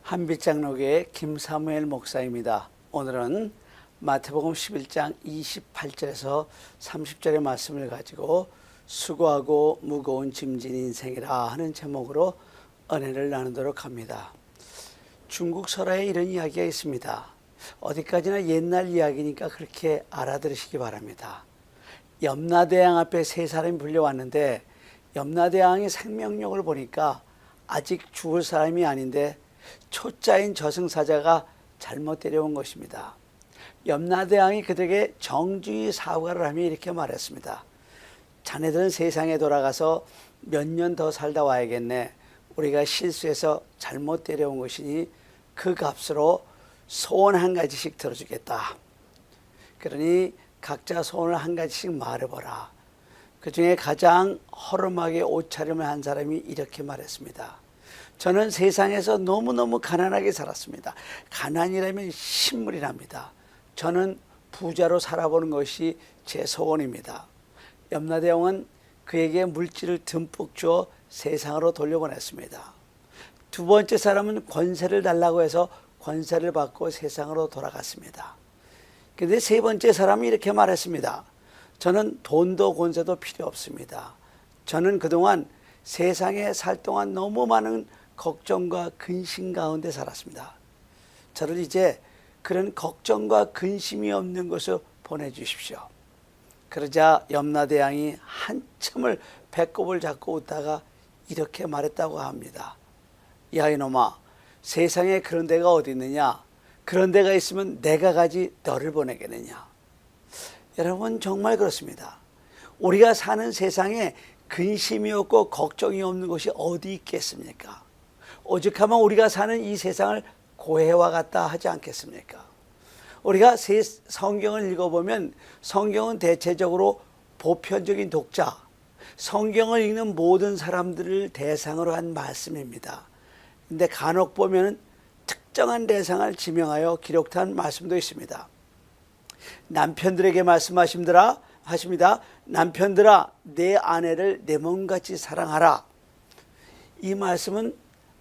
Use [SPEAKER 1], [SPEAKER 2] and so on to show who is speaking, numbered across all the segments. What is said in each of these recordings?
[SPEAKER 1] 한빛장로교의 김사무엘 목사입니다. 오늘은 마태복음 11장 28절에서 30절의 말씀을 가지고 수고하고 무거운 짐진 인생이라 하는 제목으로 은혜를 나누도록 합니다. 중국 설화에 이런 이야기가 있습니다. 어디까지나 옛날 이야기니까 그렇게 알아들으시기 바랍니다. 염라대왕 앞에 세 사람이 불려왔는데 염라대왕의 생명력을 보니까 아직 죽을 사람이 아닌데 초짜인 저승사자가 잘못 데려온 것입니다. 염라대왕이 그들에게 정중히 사과를 하며 이렇게 말했습니다. 자네들은 세상에 돌아가서 몇 년 더 살다 와야겠네. 우리가 실수해서 잘못 데려온 것이니 그 값으로 소원 한 가지씩 들어주겠다. 그러니 각자 소원을 한 가지씩 말해보라. 그 중에 가장 허름하게 옷차림을 한 사람이 이렇게 말했습니다. 저는 세상에서 너무너무 가난하게 살았습니다. 가난이라면 신물이 납니다. 저는 부자로 살아보는 것이 제 소원입니다. 염라대왕은 그에게 물질을 듬뿍 주어 세상으로 돌려보냈습니다. 두 번째 사람은 권세를 달라고 해서 권세를 받고 세상으로 돌아갔습니다. 그런데 세 번째 사람이 이렇게 말했습니다. 저는 돈도 권세도 필요 없습니다. 저는 그동안 세상에 살 동안 너무 많은 걱정과 근심 가운데 살았습니다. 저를 이제 그런 걱정과 근심이 없는 곳으로 보내주십시오. 그러자 염라대왕이 한참을 배꼽을 잡고 웃다가 이렇게 말했다고 합니다. 야 이놈아, 세상에 그런 데가 어디 있느냐? 그런 데가 있으면 내가 가지 너를 보내겠느냐? 여러분 정말 그렇습니다. 우리가 사는 세상에 근심이 없고 걱정이 없는 곳이 어디 있겠습니까? 오직하면 우리가 사는 이 세상을 고해와 같다 하지 않겠습니까? 우리가 성경을 읽어보면 성경은 대체적으로 보편적인 독자, 성경을 읽는 모든 사람들을 대상으로 한 말씀입니다. 근데 간혹 보면 특정한 대상을 지명하여 기록한 말씀도 있습니다. 남편들에게 말씀하십니다. 남편들아, 내 아내를 내 몸같이 사랑하라. 이 말씀은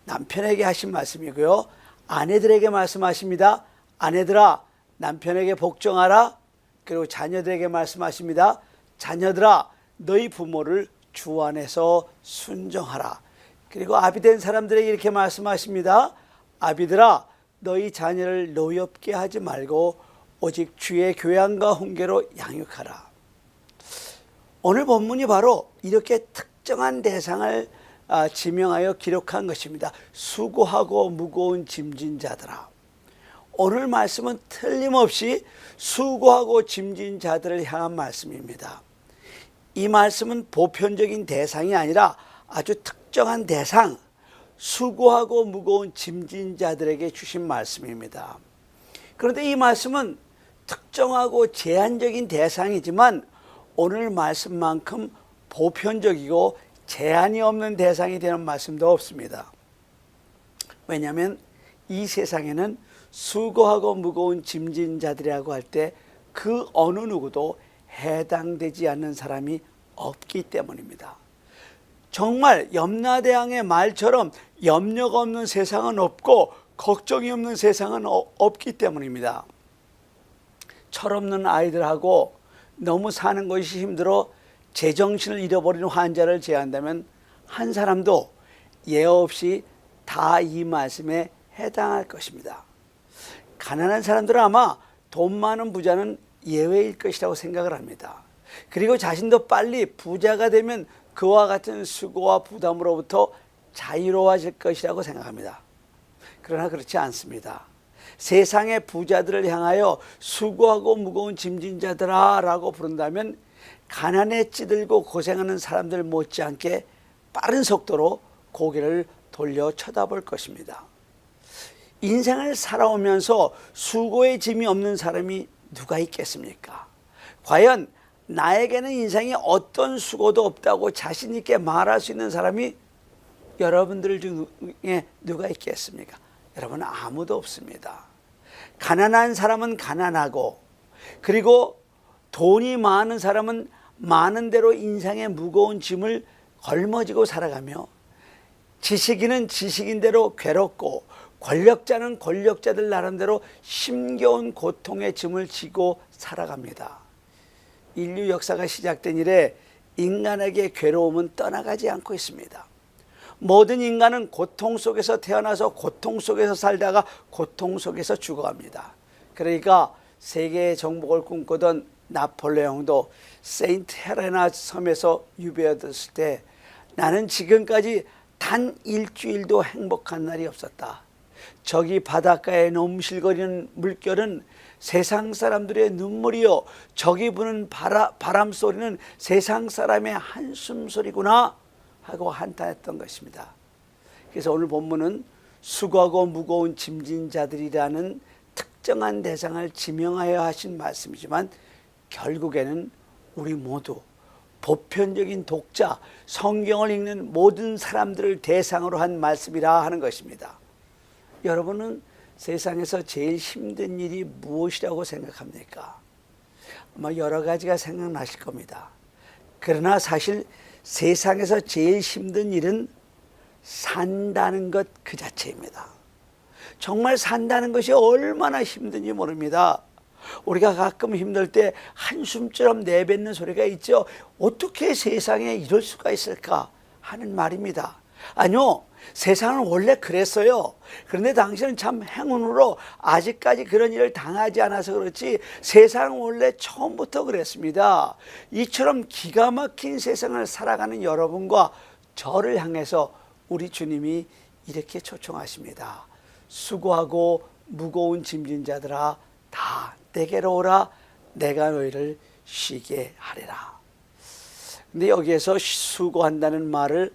[SPEAKER 1] 남편에게 하신 말씀이고요. 아내들에게 말씀하십니다. 아내들아, 남편에게 복종하라. 그리고 자녀들에게 말씀하십니다. 자녀들아, 너희 부모를 주 안에서 순종하라. 그리고 아비된 사람들에게 이렇게 말씀하십니다. 아비들아, 너희 자녀를 노엽게 하지 말고 오직 주의 교양과 훈계로 양육하라. 오늘 본문이 바로 이렇게 특정한 대상을 지명하여 기록한 것입니다. 수고하고 무거운 짐진 자들아. 오늘 말씀은 틀림없이 수고하고 짐진 자들을 향한 말씀입니다. 이 말씀은 보편적인 대상이 아니라 아주 특정한 대상, 수고하고 무거운 짐진 자들에게 주신 말씀입니다. 그런데 이 말씀은 특정하고 제한적인 대상이지만 오늘 말씀만큼 보편적이고 제한이 없는 대상이 되는 말씀도 없습니다. 왜냐하면 이 세상에는 수고하고 무거운 짐진 자들이라고 할 때 그 어느 누구도 해당되지 않는 사람이 없기 때문입니다. 정말 염라대왕의 말처럼 염려가 없는 세상은 없고 걱정이 없는 세상은 없기 때문입니다. 철없는 아이들하고 너무 사는 것이 힘들어 제정신을 잃어버리는 환자를 제한다면 한 사람도 예 없이 다 이 말씀에 해당할 것입니다. 가난한 사람들은 아마 돈 많은 부자는 예외일 것이라고 생각을 합니다. 그리고 자신도 빨리 부자가 되면 그와 같은 수고와 부담으로부터 자유로워질 것이라고 생각합니다. 그러나 그렇지 않습니다. 세상의 부자들을 향하여 수고하고 무거운 짐진 자들아 라고 부른다면 가난에 찌들고 고생하는 사람들 못지않게 빠른 속도로 고개를 돌려 쳐다볼 것입니다. 인생을 살아오면서 수고의 짐이 없는 사람이 누가 있겠습니까? 과연 나에게는 인생에 어떤 수고도 없다고 자신 있게 말할 수 있는 사람이 여러분들 중에 누가 있겠습니까? 여러분 아무도 없습니다. 가난한 사람은 가난하고 그리고 돈이 많은 사람은 많은 대로 인생의 무거운 짐을 걸머지고 살아가며 지식인은 지식인대로 괴롭고 권력자는 권력자들 나름대로 힘겨운 고통의 짐을 지고 살아갑니다. 인류 역사가 시작된 이래 인간에게 괴로움은 떠나가지 않고 있습니다. 모든 인간은 고통 속에서 태어나서 고통 속에서 살다가 고통 속에서 죽어갑니다. 그러니까 세계의 정복을 꿈꾸던 나폴레옹도 세인트 헤레나 섬에서 유배되었을 때 나는 지금까지 단 일주일도 행복한 날이 없었다. 저기 바닷가에 넘실거리는 물결은 세상 사람들의 눈물이요, 저기 부는 바람 소리는 세상 사람의 한숨 소리구나 하고 한탄했던 것입니다. 그래서 오늘 본문은 수고하고 무거운 짐진 자들이라는 특정한 대상을 지명하여 하신 말씀이지만 결국에는 우리 모두 보편적인 독자, 성경을 읽는 모든 사람들을 대상으로 한 말씀이라 하는 것입니다. 여러분은 세상에서 제일 힘든 일이 무엇이라고 생각합니까? 아마 여러 가지가 생각나실 겁니다. 그러나 사실 세상에서 제일 힘든 일은 산다는 것 그 자체입니다. 정말 산다는 것이 얼마나 힘든지 모릅니다. 우리가 가끔 힘들 때 한숨처럼 내뱉는 소리가 있죠. 어떻게 세상에 이럴 수가 있을까 하는 말입니다. 아니요, 세상은 원래 그랬어요. 그런데 당신은 참 행운으로 아직까지 그런 일을 당하지 않아서 그렇지 세상은 원래 처음부터 그랬습니다. 이처럼 기가 막힌 세상을 살아가는 여러분과 저를 향해서 우리 주님이 이렇게 초청하십니다. 수고하고 무거운 짐진 자들아 다 내게로 오라, 내가 너희를 쉬게 하리라. 근데 여기에서 수고한다는 말을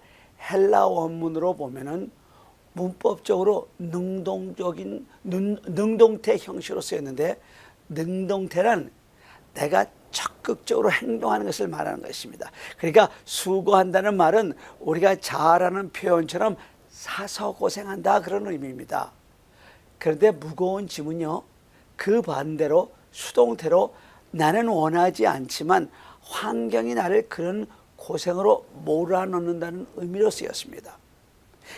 [SPEAKER 1] 헬라 원문으로 보면은 문법적으로 능동태 형식으로 쓰였는데, 능동태란 내가 적극적으로 행동하는 것을 말하는 것입니다. 그러니까 수고한다는 말은 우리가 잘 아는 표현처럼 사서 고생한다 그런 의미입니다. 그런데 무거운 짐은요, 그 반대로 수동태로 나는 원하지 않지만 환경이 나를 그런 고생으로 몰아넣는다는 의미로 쓰였습니다.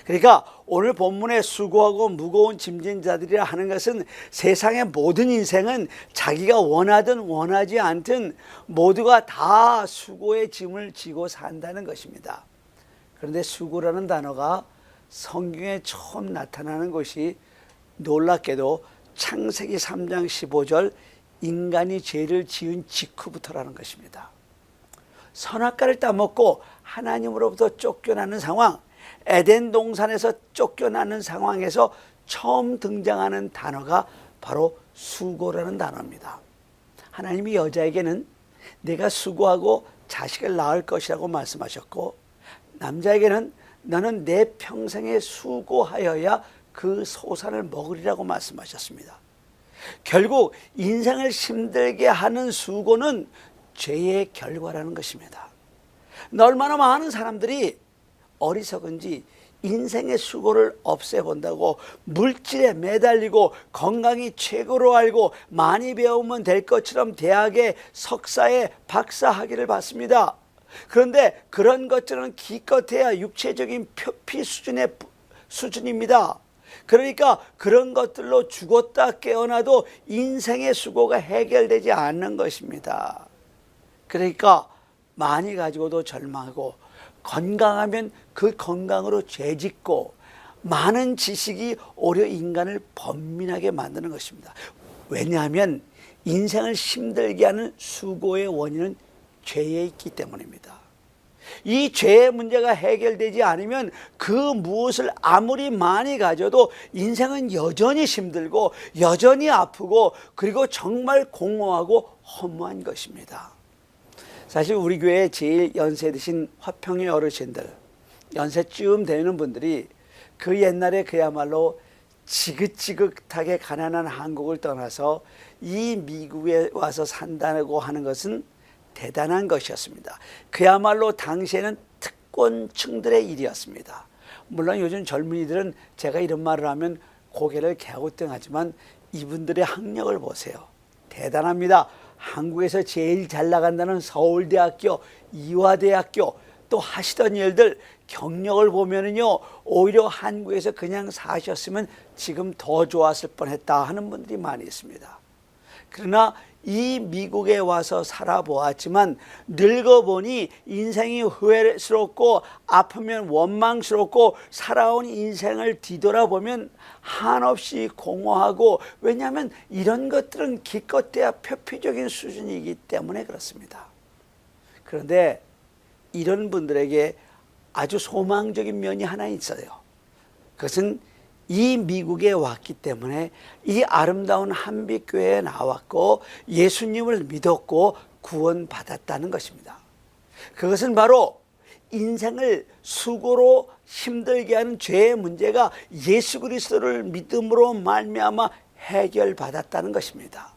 [SPEAKER 1] 그러니까 오늘 본문에 수고하고 무거운 짐진 자들이라 하는 것은 세상의 모든 인생은 자기가 원하든 원하지 않든 모두가 다 수고의 짐을 지고 산다는 것입니다. 그런데 수고라는 단어가 성경에 처음 나타나는 것이 놀랍게도 창세기 3장 15절 인간이 죄를 지은 직후부터라는 것입니다. 선악과를 따먹고 하나님으로부터 쫓겨나는 상황, 에덴 동산에서 쫓겨나는 상황에서 처음 등장하는 단어가 바로 수고라는 단어입니다. 하나님이 여자에게는 네가 수고하고 자식을 낳을 것이라고 말씀하셨고, 남자에게는 너는 내 평생에 수고하여야 그 소산을 먹으리라고 말씀하셨습니다. 결국 인생을 힘들게 하는 수고는 죄의 결과라는 것입니다. 얼마나 많은 사람들이 어리석은지 인생의 수고를 없애본다고 물질에 매달리고 건강이 최고로 알고 많이 배우면 될 것처럼 대학에 석사에 박사 학위를 받습니다. 그런데 그런 것들은 기껏해야 육체적인 표피 수준입니다. 그러니까 그런 것들로 죽었다 깨어나도 인생의 수고가 해결되지 않는 것입니다. 그러니까 많이 가지고도 절망하고, 건강하면 그 건강으로 죄짓고, 많은 지식이 오히려 인간을 번민하게 만드는 것입니다. 왜냐하면 인생을 힘들게 하는 수고의 원인은 죄에 있기 때문입니다. 이 죄의 문제가 해결되지 않으면 그 무엇을 아무리 많이 가져도 인생은 여전히 힘들고 여전히 아프고 그리고 정말 공허하고 허무한 것입니다. 사실 우리 교회 제일 연세 드신 화평의 어르신들, 연세쯤 되는 분들이 그 옛날에 그야말로 지긋지긋하게 가난한 한국을 떠나서 이 미국에 와서 산다고 하는 것은 대단한 것이었습니다. 그야말로 당시에는 특권층들의 일이었습니다. 물론 요즘 젊은이들은 제가 이런 말을 하면 고개를 갸우뚱하지만 이분들의 학력을 보세요. 대단합니다. 한국에서 제일 잘 나간다는 서울대학교, 이화대학교, 또 하시던 일들, 경력을 보면은요, 오히려 한국에서 그냥 사셨으면 지금 더 좋았을 뻔했다 하는 분들이 많이 있습니다. 그러나 이 미국에 와서 살아보았지만 늙어보니 인생이 후회스럽고 아프면 원망스럽고 살아온 인생을 뒤돌아보면 한없이 공허하고, 왜냐하면 이런 것들은 기껏해야 표피적인 수준이기 때문에 그렇습니다. 그런데 이런 분들에게 아주 소망적인 면이 하나 있어요. 그것은 이 미국에 왔기 때문에 이 아름다운 한빛교회에 나왔고 예수님을 믿었고 구원받았다는 것입니다. 그것은 바로 인생을 수고로 힘들게 하는 죄의 문제가 예수 그리스도를 믿음으로 말미암아 해결받았다는 것입니다.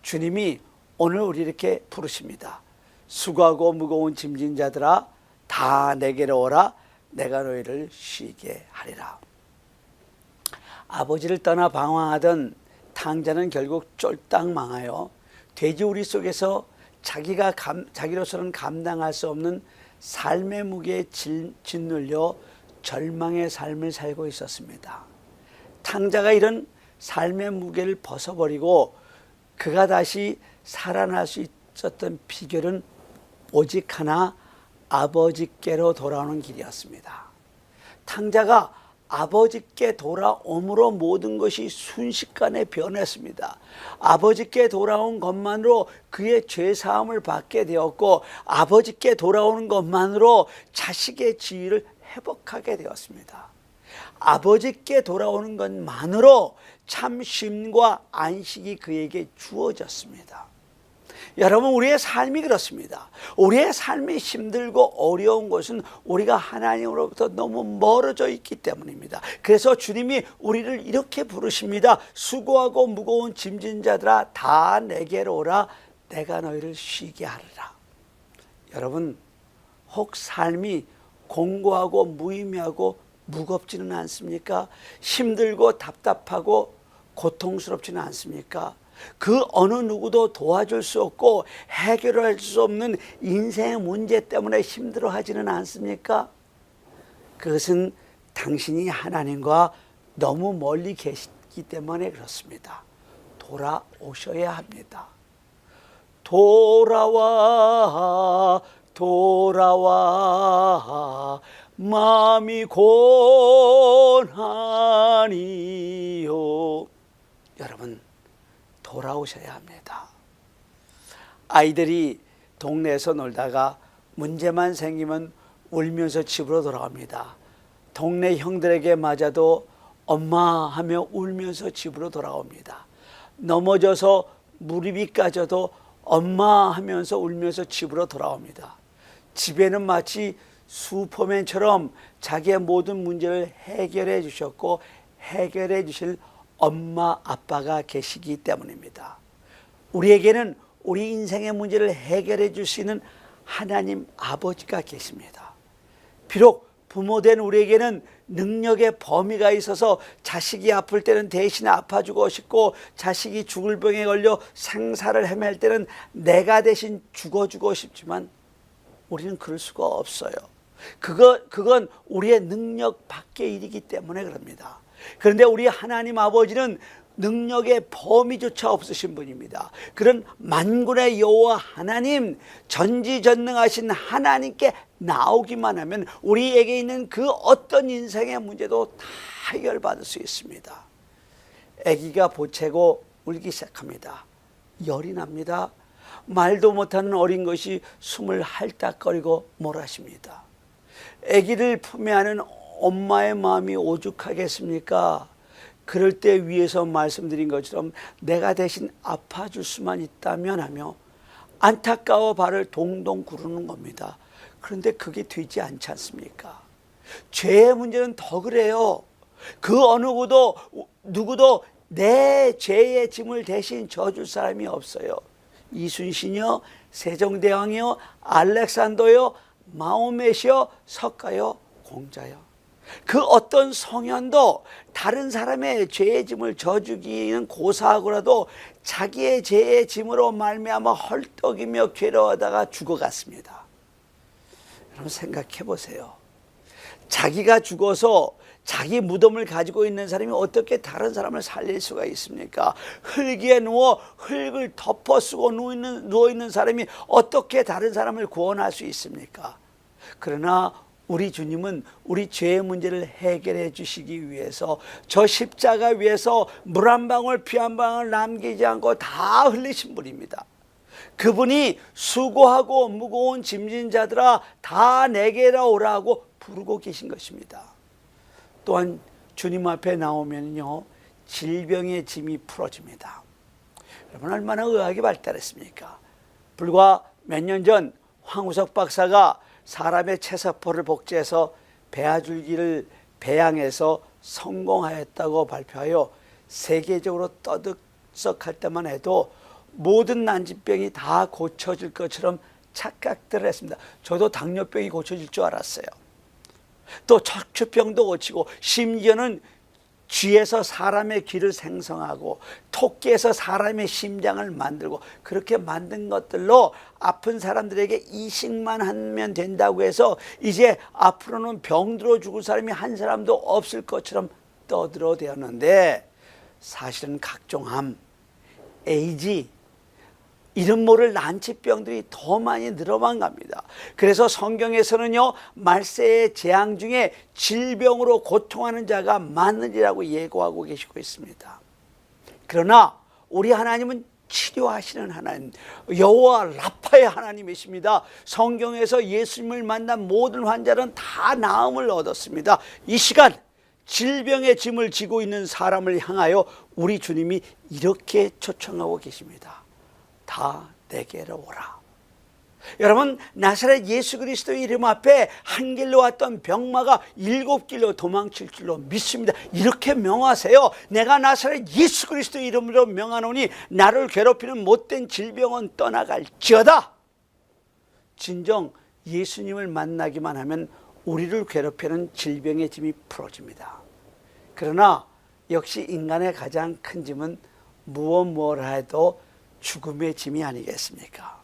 [SPEAKER 1] 주님이 오늘 우리 이렇게 부르십니다. 수고하고 무거운 짐진 자들아 다 내게로 오라, 내가 너희를 쉬게 하리라. 아버지를 떠나 방황하던 탕자는 결국 쫄딱 망하여 돼지우리 속에서 자기로서는 감당할 수 없는 삶의 무게에 짓눌려 절망의 삶을 살고 있었습니다. 탕자가 이런 삶의 무게를 벗어버리고 그가 다시 살아날 수 있었던 비결은 오직 하나, 아버지께로 돌아오는 길이었습니다. 탕자가 아버지께 돌아옴으로 모든 것이 순식간에 변했습니다. 아버지께 돌아온 것만으로 그의 죄사함을 받게 되었고, 아버지께 돌아오는 것만으로 자식의 지위를 회복하게 되었습니다. 아버지께 돌아오는 것만으로 참 쉼과 안식이 그에게 주어졌습니다. 여러분, 우리의 삶이 그렇습니다. 우리의 삶이 힘들고 어려운 것은 우리가 하나님으로부터 너무 멀어져 있기 때문입니다. 그래서 주님이 우리를 이렇게 부르십니다. 수고하고 무거운 짐진 자들아 다 내게로 오라, 내가 너희를 쉬게 하리라. 여러분, 혹 삶이 공고하고 무의미하고 무겁지는 않습니까? 힘들고 답답하고 고통스럽지는 않습니까? 그 어느 누구도 도와줄 수 없고 해결할 수 없는 인생의 문제 때문에 힘들어하지는 않습니까? 그것은 당신이 하나님과 너무 멀리 계시기 때문에 그렇습니다. 돌아오셔야 합니다. 돌아와 돌아와 마음이 고하니요. 여러분, 돌아오셔야 합니다. 아이들이 동네에서 놀다가 문제만 생기면 울면서 집으로 돌아옵니다. 동네 형들에게 맞아도 엄마 하며 울면서 집으로 돌아옵니다. 넘어져서 무릎이 까져도 엄마 하면서 울면서 집으로 돌아옵니다. 집에는 마치 슈퍼맨처럼 자기의 모든 문제를 해결해 주셨고 해결해 주실 엄마 아빠가 계시기 때문입니다. 우리에게는 우리 인생의 문제를 해결해 주시는 하나님 아버지가 계십니다. 비록 부모된 우리에게는 능력의 범위가 있어서 자식이 아플 때는 대신 아파주고 싶고, 자식이 죽을 병에 걸려 생사를 헤맬 때는 내가 대신 죽어주고 싶지만 우리는 그럴 수가 없어요. 그건 우리의 능력 밖의 일이기 때문에 그럽니다. 그런데 우리 하나님 아버지는 능력의 범위조차 없으신 분입니다. 그런 만군의 여호와 하나님, 전지전능하신 하나님께 나오기만 하면 우리에게 있는 그 어떤 인생의 문제도 다 해결받을 수 있습니다. 아기가 보채고 울기 시작합니다. 열이 납니다. 말도 못하는 어린 것이 숨을 할딱거리고 몰아십니다. 아기를 품에 안은 엄마의 마음이 오죽하겠습니까? 그럴 때 위에서 말씀드린 것처럼 내가 대신 아파줄 수만 있다면 하며 안타까워 발을 동동 구르는 겁니다. 그런데 그게 되지 않지 않습니까? 죄의 문제는 더 그래요. 그 어느 누구도 내 죄의 짐을 대신 져줄 사람이 없어요. 이순신이요, 세종대왕이요, 알렉산더요, 마호메시요, 석가요, 공자요. 그 어떤 성현도 다른 사람의 죄의 짐을 져주기는 고사하고라도 자기의 죄의 짐으로 말미암아 헐떡이며 괴로워하다가 죽어갔습니다. 여러분 생각해 보세요. 자기가 죽어서 자기 무덤을 가지고 있는 사람이 어떻게 다른 사람을 살릴 수가 있습니까? 흙에 누워 흙을 덮어 쓰고 누워있는 사람이 어떻게 다른 사람을 구원할 수 있습니까? 그러나 우리 주님은 우리 죄의 문제를 해결해 주시기 위해서 저 십자가 위에서 물 한 방울 피 한 방울 남기지 않고 다 흘리신 분입니다. 그분이 수고하고 무거운 짐진 자들아 다 내게로 오라고 부르고 계신 것입니다. 또한 주님 앞에 나오면요 질병의 짐이 풀어집니다. 여러분 얼마나 의학이 발달했습니까? 불과 몇 년 전 황우석 박사가 사람의 체세포를 복제해서 배아줄기를 배양해서 성공하였다고 발표하여 세계적으로 떠들썩할 때만 해도 모든 난치병이 다 고쳐질 것처럼 착각들을 했습니다. 저도 당뇨병이 고쳐질 줄 알았어요. 또 척추병도 고치고 심지어는 쥐에서 사람의 귀를 생성하고 토끼에서 사람의 심장을 만들고 그렇게 만든 것들로 아픈 사람들에게 이식만 하면 된다고 해서 이제 앞으로는 병들어 죽을 사람이 한 사람도 없을 것처럼 떠들어대었는데 사실은 각종 암, 에이즈 이름 모를 난치병들이 더 많이 늘어만 갑니다. 그래서 성경에서는요 말세의 재앙 중에 질병으로 고통하는 자가 많으리라고 예고하고 계시고 있습니다. 그러나 우리 하나님은 치료하시는 하나님, 여호와 라파의 하나님이십니다. 성경에서 예수님을 만난 모든 환자는 다 나음을 얻었습니다. 이 시간 질병의 짐을 지고 있는 사람을 향하여 우리 주님이 이렇게 초청하고 계십니다. 다 내게로 오라. 여러분 나사렛 예수 그리스도의 이름 앞에 한 길로 왔던 병마가 7길로 도망칠 줄로 믿습니다. 이렇게 명하세요. 내가 나사렛 예수 그리스도의 이름으로 명하노니 나를 괴롭히는 못된 질병은 떠나갈지어다. 진정 예수님을 만나기만 하면 우리를 괴롭히는 질병의 짐이 풀어집니다. 그러나 역시 인간의 가장 큰 짐은 무엇 해도 죽음의 짐이 아니겠습니까?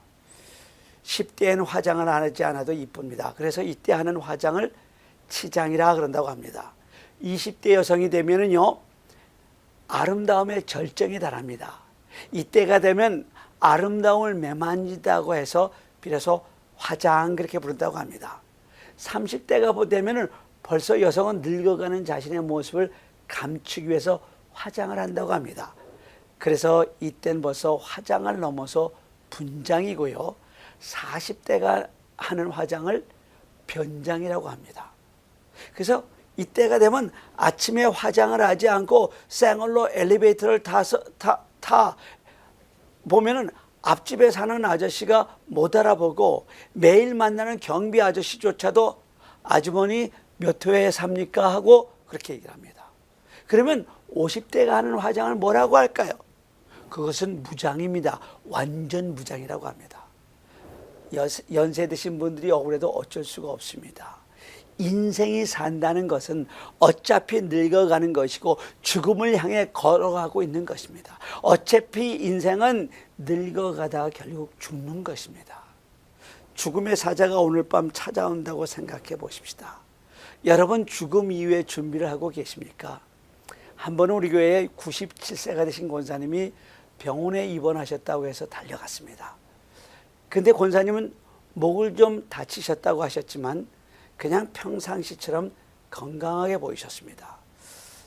[SPEAKER 1] 10대에는 화장을 하지 않아도 이쁩니다. 그래서 이때 하는 화장을 치장이라 그런다고 합니다. 20대 여성이 되면은요 아름다움의 절정에 달합니다. 이때가 되면 아름다움을 매만지다고 해서 비로소 화장 그렇게 부른다고 합니다. 30대가 되면은 벌써 여성은 늙어가는 자신의 모습을 감추기 위해서 화장을 한다고 합니다. 그래서 이때는 벌써 화장을 넘어서 분장이고요 40대가 하는 화장을 변장이라고 합니다. 그래서 이때가 되면 아침에 화장을 하지 않고 생얼로 엘리베이터를 타 보면은 앞집에 사는 아저씨가 못 알아보고 매일 만나는 경비 아저씨조차도 아주머니 몇 회에 삽니까 하고 그렇게 얘기를 합니다. 그러면 50대가 하는 화장을 뭐라고 할까요? 그것은 무장입니다. 완전 무장이라고 합니다. 연세 드신 분들이 억울해도 어쩔 수가 없습니다. 인생이 산다는 것은 어차피 늙어가는 것이고 죽음을 향해 걸어가고 있는 것입니다. 어차피 인생은 늙어가다가 결국 죽는 것입니다. 죽음의 사자가 오늘 밤 찾아온다고 생각해 보십시다. 여러분 죽음 이후에 준비를 하고 계십니까? 한 번은 우리 교회에 97세가 되신 권사님이 병원에 입원하셨다고 해서 달려갔습니다. 근데 권사님은 목을 좀 다치셨다고 하셨지만 그냥 평상시처럼 건강하게 보이셨습니다.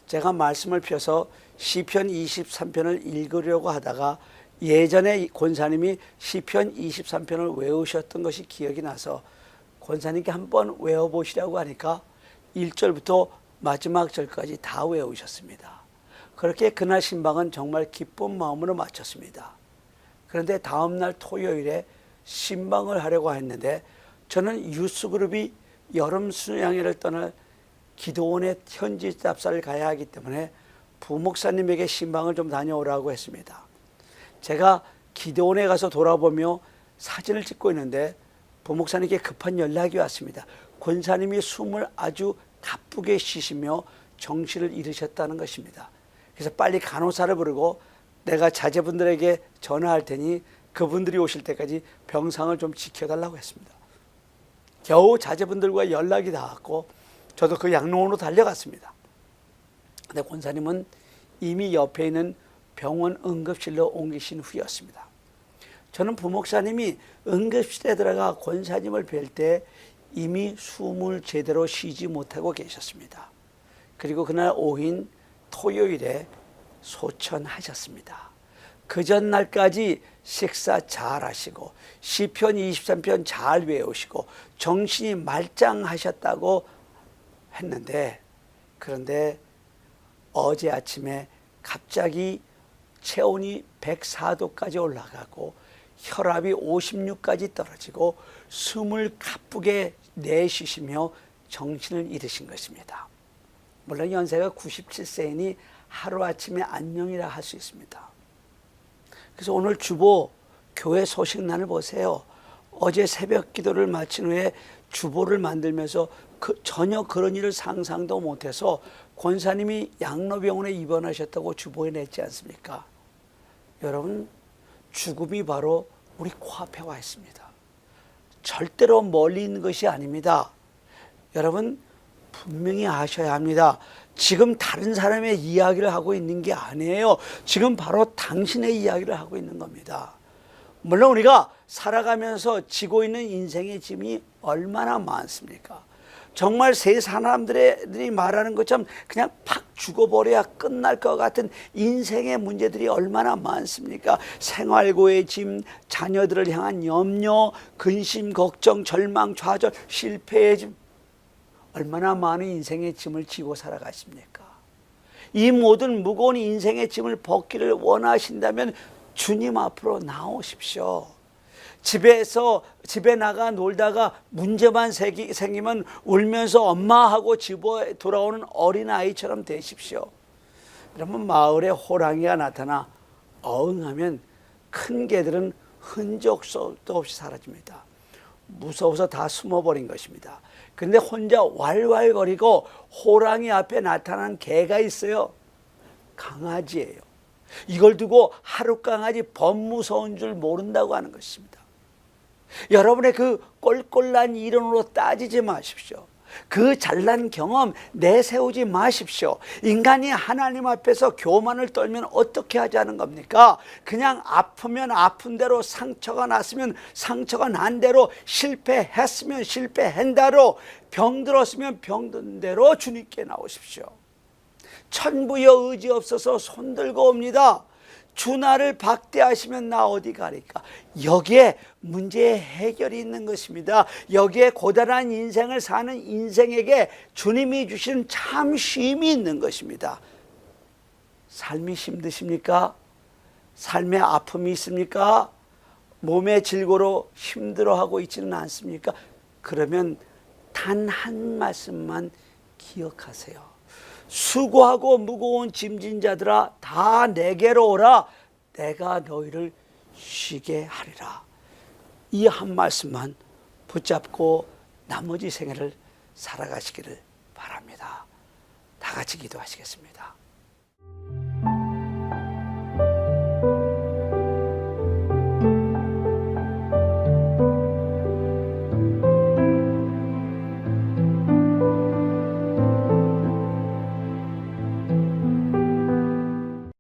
[SPEAKER 1] 제가 말씀을 펴서 시편 23편을 읽으려고 하다가 예전에 권사님이 시편 23편을 외우셨던 것이 기억이 나서 권사님께 한번 외워보시라고 하니까 1절부터 마지막 절까지 다 외우셨습니다. 그렇게 그날 신방은 정말 기쁜 마음으로 마쳤습니다. 그런데 다음날 토요일에 신방을 하려고 했는데 저는 유스그룹이 여름 수양회를 떠날 기도원에 현지 답사를 가야 하기 때문에 부목사님에게 신방을 좀 다녀오라고 했습니다. 제가 기도원에 가서 돌아보며 사진을 찍고 있는데 부목사님께 급한 연락이 왔습니다. 권사님이 숨을 아주 가쁘게 쉬시며 정신을 잃으셨다는 것입니다. 그래서 빨리 간호사를 부르고 내가 자제분들에게 전화할 테니 그분들이 오실 때까지 병상을 좀 지켜달라고 했습니다. 겨우 자제분들과 연락이 닿았고 저도 그 양로원으로 달려갔습니다. 근데 권사님은 이미 옆에 있는 병원 응급실로 옮기신 후였습니다. 저는 부목사님이 응급실에 들어가 권사님을 뵐 때 이미 숨을 제대로 쉬지 못하고 계셨습니다. 그리고 그날 오인 토요일에 소천하셨습니다. 그 전날까지 식사 잘 하시고 시편 23편 잘 외우시고 정신이 말짱하셨다고 했는데, 그런데 어제 아침에 갑자기 체온이 104도까지 올라가고 혈압이 56까지 떨어지고 숨을 가쁘게 내쉬시며 정신을 잃으신 것입니다. 물론 연세가 97세이니 하루아침에 안녕이라 할 수 있습니다. 그래서 오늘 주보 교회 소식란을 보세요. 어제 새벽 기도를 마친 후에 주보를 만들면서 전혀 그런 일을 상상도 못해서 권사님이 양로병원에 입원하셨다고 주보에 냈지 않습니까? 여러분, 죽음이 바로 우리 코앞에 와 있습니다. 절대로 멀리 있는 것이 아닙니다. 여러분, 분명히 아셔야 합니다. 지금 다른 사람의 이야기를 하고 있는 게 아니에요. 지금 바로 당신의 이야기를 하고 있는 겁니다. 물론 우리가 살아가면서 지고 있는 인생의 짐이 얼마나 많습니까? 정말 세 사람들이 말하는 것처럼 그냥 팍 죽어버려야 끝날 것 같은 인생의 문제들이 얼마나 많습니까? 생활고의 짐, 자녀들을 향한 염려, 근심, 걱정, 절망, 좌절, 실패의 짐, 얼마나 많은 인생의 짐을 지고 살아가십니까? 이 모든 무거운 인생의 짐을 벗기를 원하신다면 주님 앞으로 나오십시오. 집에 나가 놀다가 문제만 생기면 울면서 엄마하고 집에 돌아오는 어린아이처럼 되십시오. 여러분, 마을에 호랑이가 나타나 어흥하면 큰 개들은 흔적도 없이 사라집니다. 무서워서 다 숨어버린 것입니다. 그런데 혼자 왈왈거리고 호랑이 앞에 나타난 개가 있어요. 강아지예요. 이걸 두고 하루 강아지 범무서운 줄 모른다고 하는 것입니다. 여러분의 그 꼴꼴난 이론으로 따지지 마십시오. 그 잘난 경험 내세우지 마십시오. 인간이 하나님 앞에서 교만을 떨면 어떻게 하자는 겁니까? 그냥 아프면 아픈 대로, 상처가 났으면 상처가 난 대로, 실패했으면 실패한 대로, 병들었으면 병든 대로 주님께 나오십시오. 천부여 의지 없어서 손들고 옵니다. 주 나를 박대하시면 나 어디 가리까? 여기에 문제의 해결이 있는 것입니다. 여기에 고단한 인생을 사는 인생에게 주님이 주신 참 쉼이 있는 것입니다. 삶이 힘드십니까? 삶의 아픔이 있습니까? 몸의 질고로 힘들어하고 있지는 않습니까? 그러면 단 한 말씀만 기억하세요. 수고하고 무거운 짐진 자들아 다 내게로 오라. 내가 너희를 쉬게 하리라. 이 한 말씀만 붙잡고 나머지 생애를 살아가시기를 바랍니다. 다 같이 기도하시겠습니다.